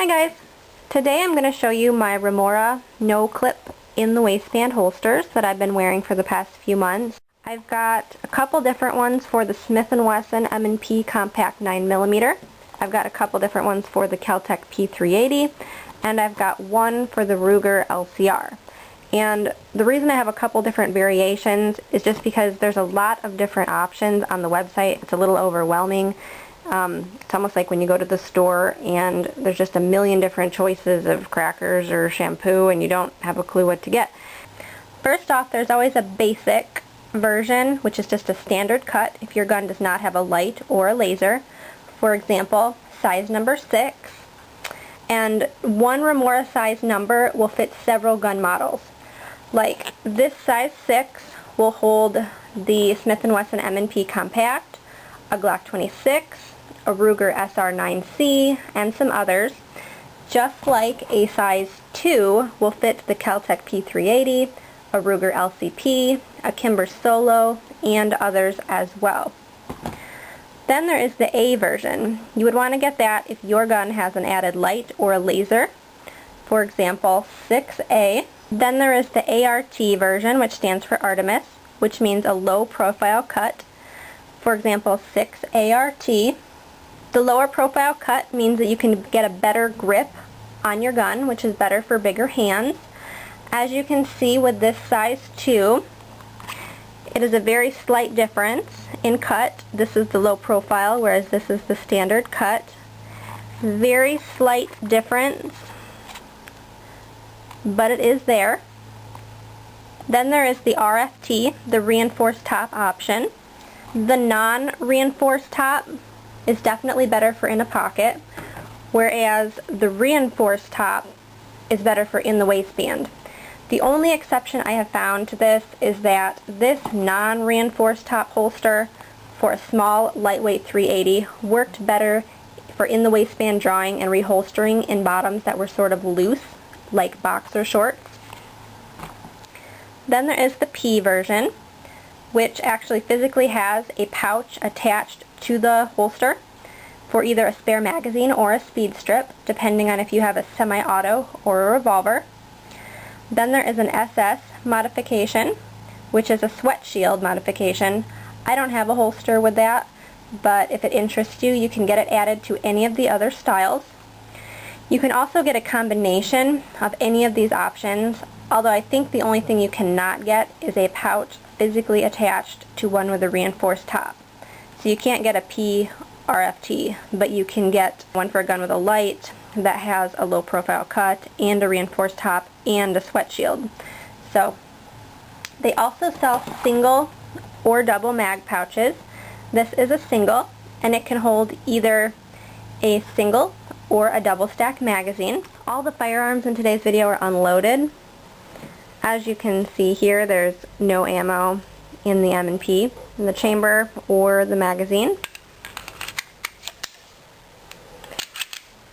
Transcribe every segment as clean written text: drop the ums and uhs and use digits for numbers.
Hi guys! Today I'm going to show you my Remora No-Clip in the waistband holsters that I've been wearing for the past few months. I've got a couple different ones for the Smith & Wesson M&P Compact 9mm. I've got a couple different ones for the Kel-Tec P380, and I've got one for the Ruger LCR. And the reason I have a couple different variations is just because there's a lot of different options on the website. It's a little overwhelming. It's almost like when you go to the store and there's just a million different choices of crackers or shampoo and you don't have a clue what to get. First off, there's always a basic version, which is just a standard cut if your gun does not have a light or a laser. For example, size number 6. And one Remora size number will fit several gun models. Like this size 6 will hold the Smith & Wesson M&P Compact, a Glock 26, a Ruger SR9C, and some others. Just like a size 2 will fit the Kel-Tec P380, a Ruger LCP, a Kimber Solo, and others as well. Then there is the A version. You would want to get that if your gun has an added light or a laser. For example, 6A. Then there is the ART version, which stands for Artemis, which means a low profile cut. For example, 6ART. The lower profile cut means that you can get a better grip on your gun, which is better for bigger hands. As you can see with this size 2, it is a very slight difference in cut. This is the low profile, whereas this is the standard cut. Very slight difference, but it is there. Then there is the RFT, the reinforced top option. The non-reinforced top is definitely better for in a pocket, whereas the reinforced top is better for in the waistband. The only exception I have found to this is that this non-reinforced top holster for a small, lightweight 380 worked better for in the waistband drawing and reholstering in bottoms that were sort of loose, like boxer shorts. Then there is the P version, which actually physically has a pouch attached to the holster for either a spare magazine or a speed strip, depending on if you have a semi-auto or a revolver. Then there is an SS modification, which is a sweat shield modification. I don't have a holster with that, but if it interests you, you can get it added to any of the other styles. You can also get a combination of any of these options, although I think the only thing you cannot get is a pouch physically attached to one with a reinforced top. So you can't get a P RFT, but you can get one for a gun with a light that has a low profile cut and a reinforced top and a sweat shield. So they also sell single or double mag pouches. This is a single, and it can hold either a single or a double stack magazine. All the firearms in today's video are unloaded. As you can see here, there's no ammo in the M&P, in the chamber or the magazine.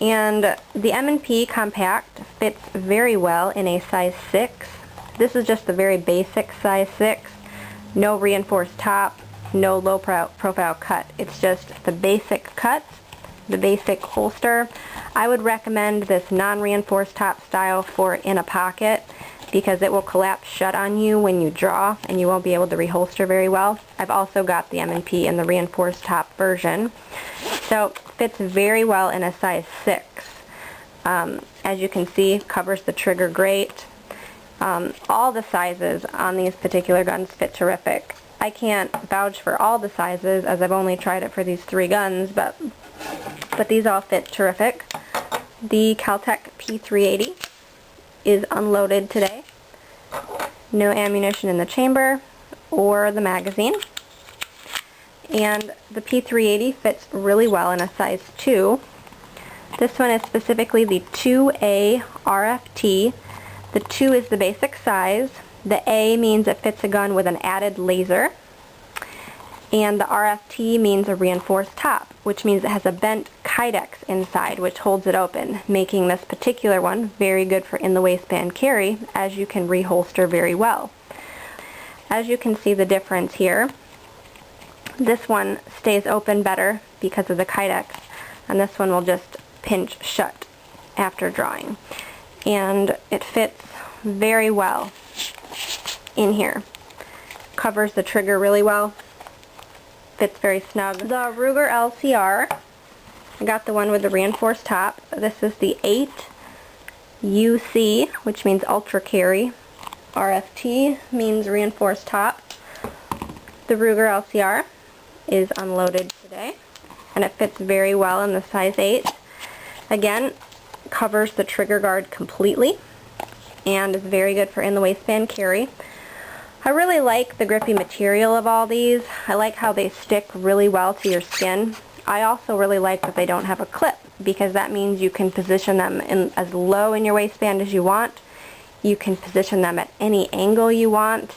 And the M&P Compact fits very well in a size 6. This is just the very basic size 6. No reinforced top, no low profile cut. It's just the basic cut, the basic holster. I would recommend this non-reinforced top style for in a pocket, because it will collapse shut on you when you draw and you won't be able to reholster very well. I've also got the M&P in the reinforced top version. So it fits very well in a size 6. As you can see, covers the trigger great. All the sizes on these particular guns fit terrific. I can't vouch for all the sizes as I've only tried it for these 3 guns, but these all fit terrific. The Kel-Tec P380 is unloaded today. No ammunition in the chamber or the magazine. And the P380 fits really well in a size 2. This one is specifically the 2A RFT. The 2 is the basic size. The A means it fits a gun with an added laser. And the RFT means a reinforced top, which means it has a bent Kydex inside, which holds it open, making this particular one very good for in the waistband carry, as you can reholster very well. As you can see the difference here, this one stays open better because of the Kydex, and this one will just pinch shut. after drawing. And it fits very well in here. Covers the trigger really well. Fits very snug. The Ruger LCR, I got the one with the reinforced top. This is the 8 UC, which means ultra carry. RFT means reinforced top. The Ruger LCR is unloaded today, and it fits very well in the size 8. Again, covers the trigger guard completely and is very good for in the waistband carry. I really like the grippy material of all these. I like how they stick really well to your skin. I also really like that they don't have a clip, because that means you can position them in as low in your waistband as you want. You can position them at any angle you want,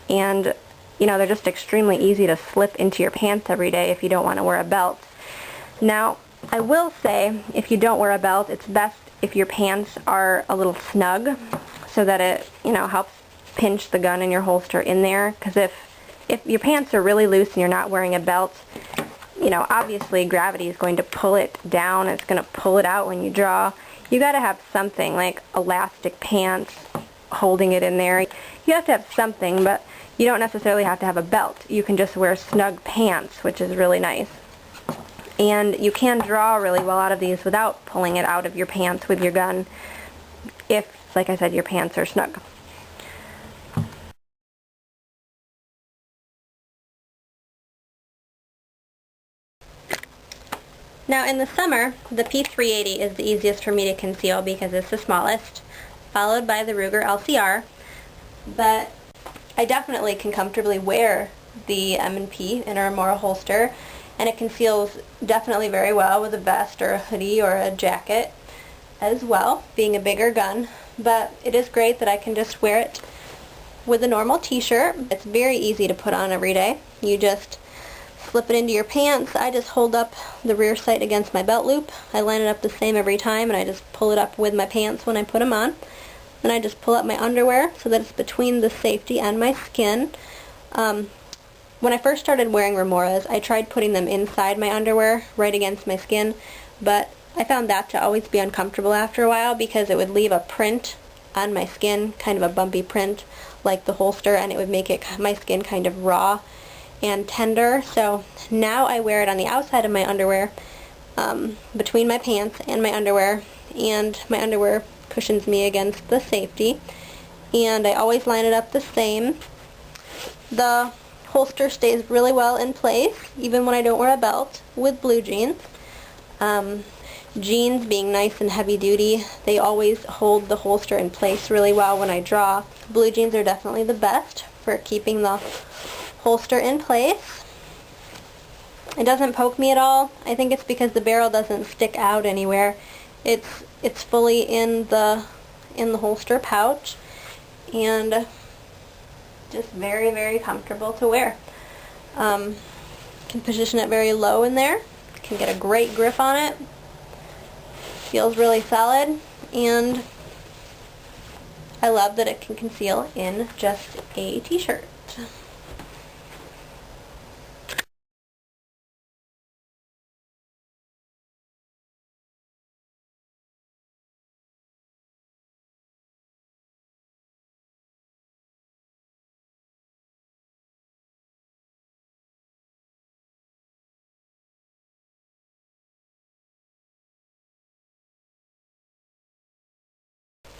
and you know, they're just extremely easy to slip into your pants every day if you don't want to wear a belt. Now, I will say, if you don't wear a belt, it's best if your pants are a little snug, so that it, you know, helps pinch the gun in your holster in there. Because if your pants are really loose and you're not wearing a belt, you know, obviously gravity is going to pull it down. It's going to pull it out when you draw. You got to have something like elastic pants holding it in there. You have to have something, but you don't necessarily have to have a belt. You can just wear snug pants, which is really nice. And you can draw really well out of these without pulling it out of your pants with your gun if, like I said, your pants are snug. Now in the summer, the P380 is the easiest for me to conceal because it's the smallest, followed by the Ruger LCR, but I definitely can comfortably wear the M&P in a Remora holster, and it conceals definitely very well with a vest or a hoodie or a jacket as well, being a bigger gun. But it is great that I can just wear it with a normal t-shirt. It's very easy to put on every day. You just slip it into your pants. I just hold up the rear sight against my belt loop. I line it up the same every time, and I just pull it up with my pants when I put them on. Then I just pull up my underwear so that it's between the safety and my skin. When I first started wearing Remoras, I tried putting them inside my underwear, right against my skin, but I found that to always be uncomfortable after a while because it would leave a print on my skin, kind of a bumpy print like the holster, and it would make my skin kind of raw and tender. So now I wear it on the outside of my underwear, between my pants and my underwear cushions me against the safety, and I always line it up the same. The holster stays really well in place even when I don't wear a belt with blue jeans. Jeans being nice and heavy duty, they always hold the holster in place really well when I draw. Blue jeans are definitely the best for keeping the holster in place. It doesn't poke me at all. I think it's because the barrel doesn't stick out anywhere. It's fully in the holster pouch, and just very, very comfortable to wear. Can position it very low in there. Can get a great grip on it. Feels really solid, and I love that it can conceal in just a t-shirt.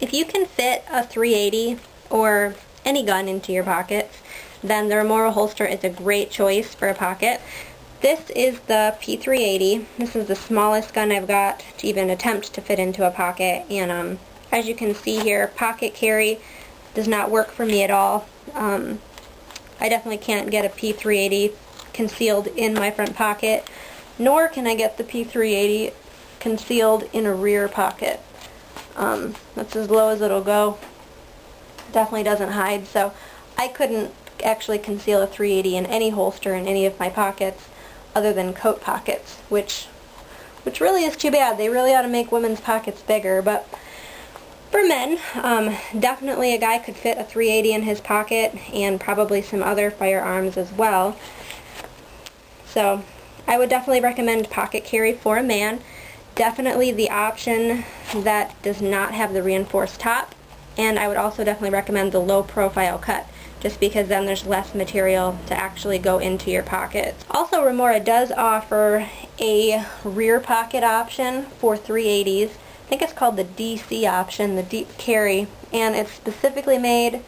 If you can fit a 380 or any gun into your pockets, then the Remora holster is a great choice for a pocket. This is the P380. This is the smallest gun I've got to even attempt to fit into a pocket, and as you can see here, pocket carry does not work for me at all. I definitely can't get a P380 concealed in my front pocket, nor can I get the P380 concealed in a rear pocket. That's as low as it'll go. Definitely doesn't hide, so I couldn't actually conceal a 380 in any holster in any of my pockets other than coat pockets, which really is too bad. They really ought to make women's pockets bigger. But for men, definitely a guy could fit a 380 in his pocket, and probably some other firearms as well. So I would definitely recommend pocket carry for a man. definitely the option that does not have the reinforced top, and I would also definitely recommend the low profile cut, just because then there's less material to actually go into your pockets. Also, Remora does offer a rear pocket option for 380s. I think it's called the DC option, the deep carry, and it's specifically made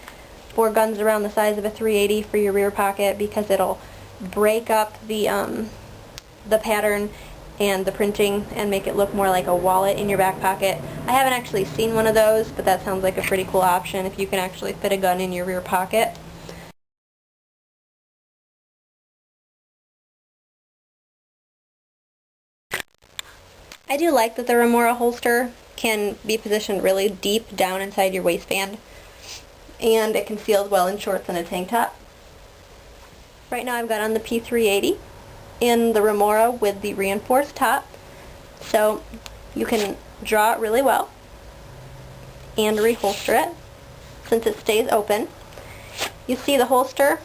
for guns around the size of a 380 for your rear pocket, because it'll break up the pattern and the printing and make it look more like a wallet in your back pocket. I haven't actually seen one of those, but that sounds like a pretty cool option if you can actually fit a gun in your rear pocket. I do like that the Remora holster can be positioned really deep down inside your waistband, and it conceals well in shorts and a tank top. Right now I've got on the P380 in the Remora with the reinforced top, so you can draw it really well and reholster it since it stays open. You see the holster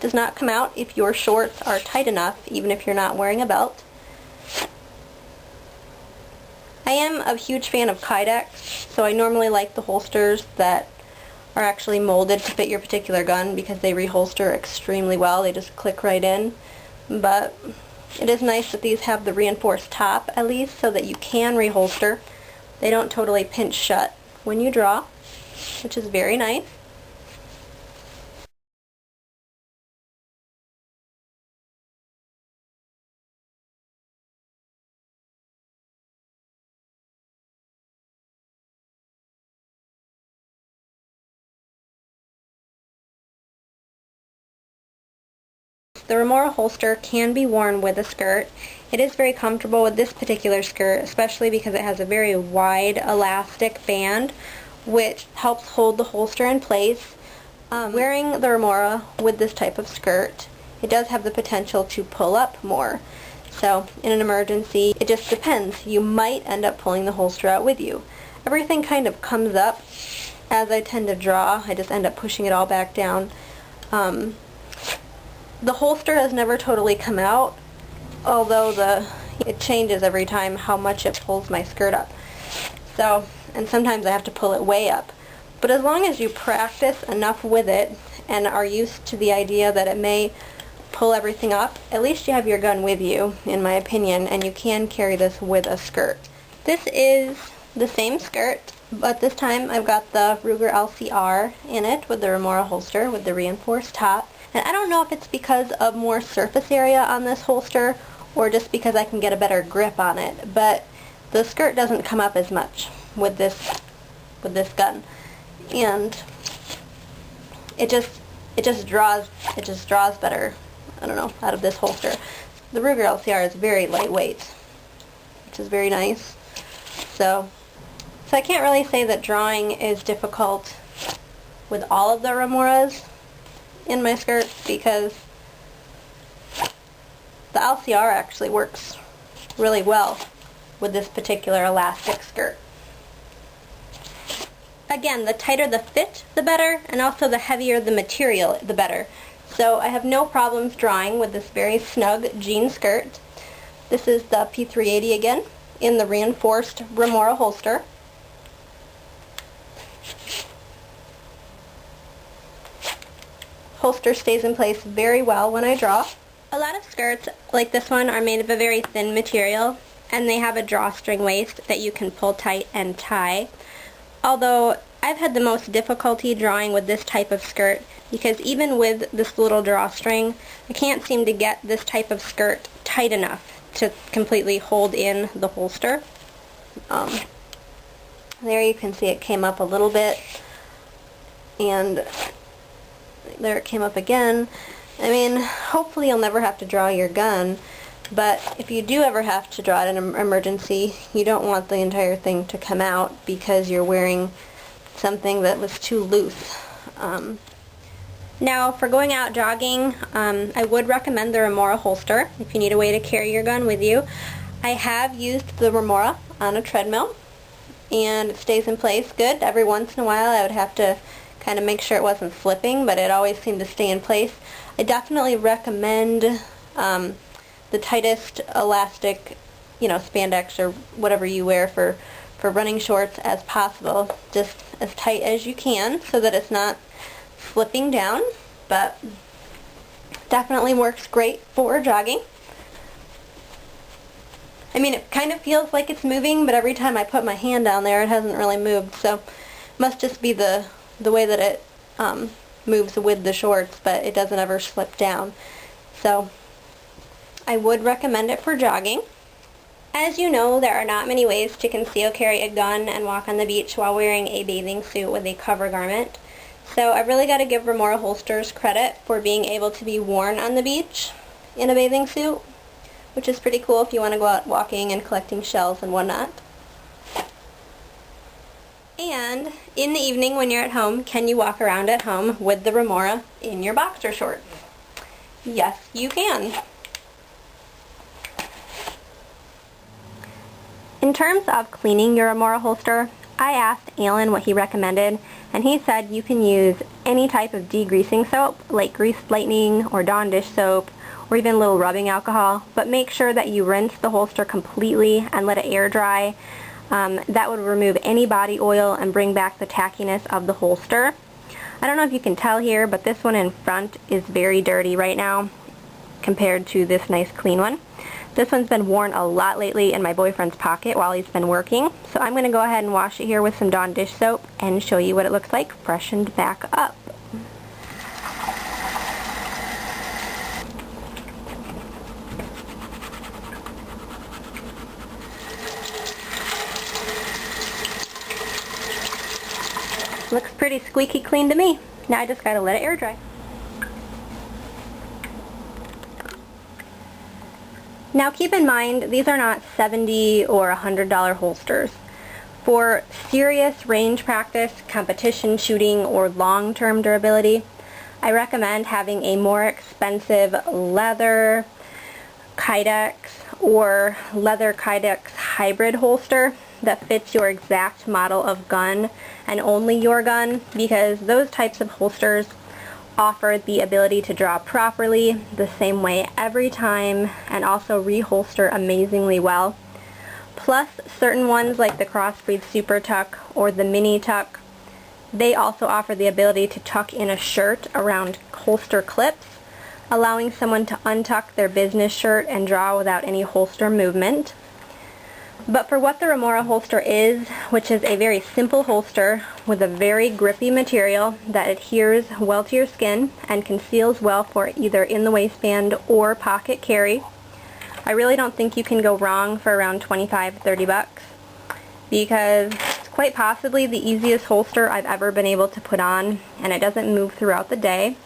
does not come out if your shorts are tight enough, even if you're not wearing a belt. I am a huge fan of Kydex, so I normally like the holsters that are actually molded to fit your particular gun because they reholster extremely well. They just click right in. But it is nice that these have the reinforced top, at least, so that you can reholster. They don't totally pinch shut when you draw, which is very nice. The Remora holster can be worn with a skirt. It is very comfortable with this particular skirt, especially because it has a very wide elastic band, which helps hold the holster in place. Wearing the Remora with this type of skirt, it does have the potential to pull up more. So in an emergency, it just depends. You might end up pulling the holster out with you. Everything kind of comes up as I tend to draw. I just end up pushing it all back down. The holster has never totally come out, although it changes every time how much it pulls my skirt up. So, and sometimes I have to pull it way up. But as long as you practice enough with it and are used to the idea that it may pull everything up, at least you have your gun with you, in my opinion, and you can carry this with a skirt. This is the same skirt, but this time I've got the Ruger LCR in it with the Remora holster with the reinforced top. And I don't know if it's because of more surface area on this holster or just because I can get a better grip on it, but the skirt doesn't come up as much with this gun, and it just draws better, I don't know, out of this holster. The Ruger LCR is very lightweight, which is very nice. So I can't really say that drawing is difficult with all of the Remoras in my skirt, because the LCR actually works really well with this particular elastic skirt. Again, the tighter the fit, the better, and also the heavier the material, the better. So I have no problems drawing with this very snug jean skirt. This is the P380 again, in the reinforced Remora holster. Holster stays in place very well when I draw. A lot of skirts like this one are made of a very thin material, and they have a drawstring waist that you can pull tight and tie. Although I've had the most difficulty drawing with this type of skirt, because even with this little drawstring, I can't seem to get this type of skirt tight enough to completely hold in the holster. There you can see it came up a little bit, and there it came up again. I mean, hopefully you'll never have to draw your gun, but if you do ever have to draw it in an emergency, you don't want the entire thing to come out because you're wearing something that was too loose. Now, for going out jogging, I would recommend the Remora holster if you need a way to carry your gun with you. I have used the Remora on a treadmill, and it stays in place good. Every once in a while I would have to kind of make sure it wasn't slipping, but it always seemed to stay in place. I definitely recommend the tightest elastic you know, spandex or whatever you wear for running shorts as possible, just as tight as you can so that it's not slipping down, but definitely works great for jogging. I mean, it kind of feels like it's moving, but every time I put my hand down there, it hasn't really moved, so must just be the way that it moves with the shorts, but it doesn't ever slip down. So I would recommend it for jogging. As you know, there are not many ways to conceal carry a gun and walk on the beach while wearing a bathing suit with a cover garment. So I've really got to give Remora holsters credit for being able to be worn on the beach in a bathing suit, which is pretty cool if you want to go out walking and collecting shells and whatnot. And in the evening when you're at home, can you walk around at home with the Remora in your boxer shorts? Yes, you can. In terms of cleaning your Remora holster, I asked Alan what he recommended, and he said you can use any type of degreasing soap, like Grease Lightning or Dawn dish soap, or even a little rubbing alcohol, but make sure that you rinse the holster completely and let it air dry. That would remove any body oil and bring back the tackiness of the holster. I don't know if you can tell here, but this one in front is very dirty right now compared to this nice clean one. This one's been worn a lot lately in my boyfriend's pocket while he's been working, so I'm going to go ahead and wash it here with some Dawn dish soap and show you what it looks like freshened back up. Looks pretty squeaky clean to me. Now I just gotta let it air dry. Now keep in mind, these are not $70 or $100 holsters. For serious range practice, competition shooting, or long-term durability, I recommend having a more expensive leather Kydex or leather Kydex hybrid holster that fits your exact model of gun and only your gun, because those types of holsters offer the ability to draw properly the same way every time and also reholster amazingly well. Plus, certain ones like the Crossbreed Super Tuck or the Mini Tuck, they also offer the ability to tuck in a shirt around holster clips, allowing someone to untuck their business shirt and draw without any holster movement. But for what the Remora holster is, which is a very simple holster with a very grippy material that adheres well to your skin and conceals well for either in the waistband or pocket carry, I really don't think you can go wrong for around $25–30 bucks, because it's quite possibly the easiest holster I've ever been able to put on, and it doesn't move throughout the day.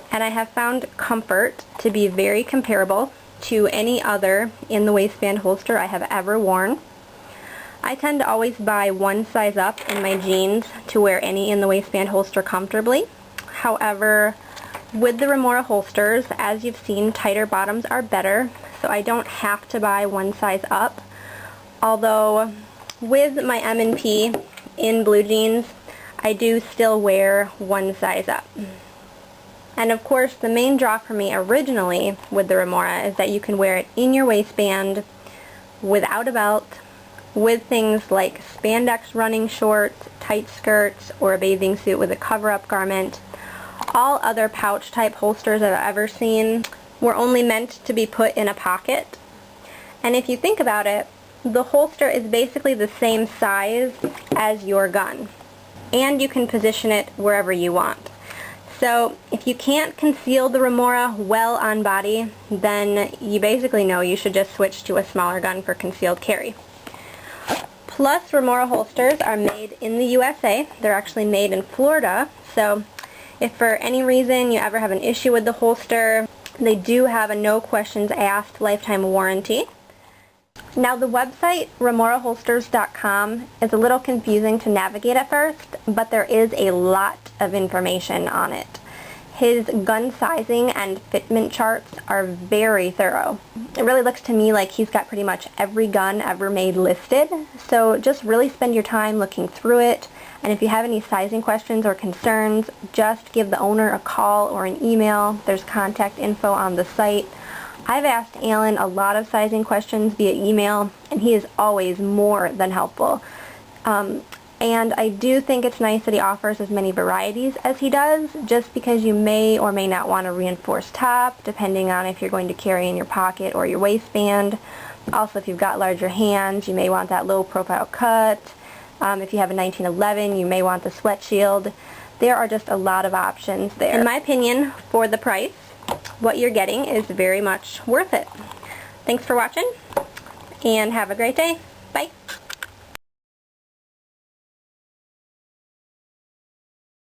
And I have found comfort to be very comparable to any other in the waistband holster I have ever worn. I tend to always buy one size up in my jeans to wear any in the waistband holster comfortably. However, with the Remora holsters, as you've seen, tighter bottoms are better, so I don't have to buy one size up. Although with my M&P in blue jeans, I do still wear one size up. And of course, the main draw for me originally with the Remora is that you can wear it in your waistband without a belt, with things like spandex running shorts, tight skirts, or a bathing suit with a cover-up garment. All other pouch type holsters I've ever seen were only meant to be put in a pocket. And if you think about it, the holster is basically the same size as your gun, and you can position it wherever you want. So if you can't conceal the Remora well on body, then you basically know you should just switch to a smaller gun for concealed carry. Plus, Remora holsters are made in the USA. They're actually made in Florida, so if for any reason you ever have an issue with the holster, they do have a no questions asked lifetime warranty. Now, the website remoraholsters.com is a little confusing to navigate at first, but there is a lot of information on it. His gun sizing and fitment charts are very thorough. It really looks to me like he's got pretty much every gun ever made listed, so just really spend your time looking through it, and if you have any sizing questions or concerns, just give the owner a call or an email. There's contact info on the site. I've asked Alan a lot of sizing questions via email, and he is always more than helpful. And I do think it's nice that he offers as many varieties as he does, just because you may or may not want a reinforced top, depending on if you're going to carry in your pocket or your waistband. Also, if you've got larger hands, you may want that low profile cut. If you have a 1911, you may want the sweat shield. There are just a lot of options there. In my opinion, for the price, what you're getting is very much worth it. Thanks for watching, and have a great day.